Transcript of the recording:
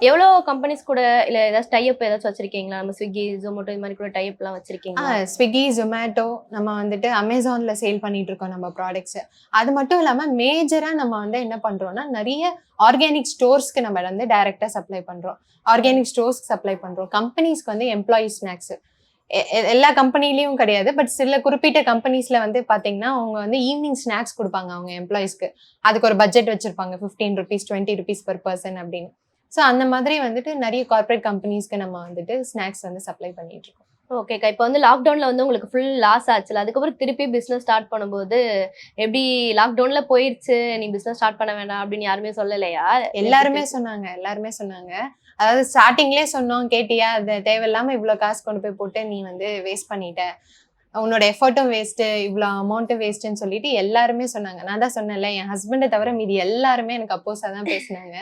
எவ்வளோ கம்பெனிஸ் கூட இல்ல ஏதாச்சும் டை அப் ஏதாச்சும் வச்சிருக்கீங்களா? நம்ம Swiggy, Zomato இது மாரி கூட டை அப்லாம் வச்சிருக்கீங்களா? Swiggy, Zomato நம்ம வந்துட்டு Amazonல சேல் பண்ணிட்டு இருக்கோம் நம்ம ப்ராடக்ட்ஸ். அது மட்டும் இல்லாம மேஜரா நம்ம வந்து என்ன பண்றோம்னா, நெறைய ஆர்கானிக் ஸ்டோர்ஸ்க்கு நம்ம வந்து டைரக்ட்டா சப்ளை பண்றோம். ஆர்கானிக் ஸ்டோர்ஸ்க்கு சப்ளை பண்றோம். கம்பெனிஸ்க்கு வந்து எம்ப்ளாயி ஸ்நாக்ஸ். எல்லா கம்பெனிலயும் கிடையாது. பட் சில குறிப்பிட்ட கம்பெனிஸ்ல வந்து பார்த்தீங்கன்னா, அவங்க வந்து ஈவினிங் ஸ்நாக்ஸ் குடுப்பாங்க அவங்க எம்ப்ளாயீஸ்க்கு. அதுக்கு ஒரு பட்ஜெட் வச்சிருப்பாங்க. ₹15, ₹20 பெர் பெர்சன் அப்படின்னு. ஸோ அந்த மாதிரி வந்துட்டு நெறைய கார்ப்பரேட் கம்பெனிஸ்க்கு நம்ம வந்துட்டு ஸ்நாக்ஸ் வந்து சப்ளை பண்ணிட்டு இருக்கோம். ஓகேக்கா. இப்ப வந்து லாக்டவுன்ல வந்து உங்களுக்கு ஃபுல் லாஸ் ஆச்சுல்ல. அதுக்கப்புறம் திருப்பி பிசினஸ் ஸ்டார்ட் பண்ணும்போது, எப்படி லாக்டவுன்ல போயிருச்சு, நீ பிசினஸ் ஸ்டார்ட் பண்ண வேண்டாம் அப்படின்னு யாருமே சொல்லலையா? எல்லாருமே சொன்னாங்க. அதாவது ஸ்டார்ட்டிங்லயே சொன்னோம் கேட்டியா? அது தேவையில்லாம இவ்ளோ காசு கொண்டு போய் போட்டு நீ வந்து வேஸ்ட் பண்ணிட்ட. உன்னோட எஃபர்ட்டும் வேஸ்ட்டு, இவ்ளோ அமௌண்ட்டும் வேஸ்ட்டுன்னு சொல்லிட்டு எல்லாருமே சொன்னாங்க. நான் தான் சொன்னேன்ல, என் ஹஸ்பண்ட தவிர மீதி எல்லாருமே எனக்கு அப்போஸா தான் பேசுனாங்க.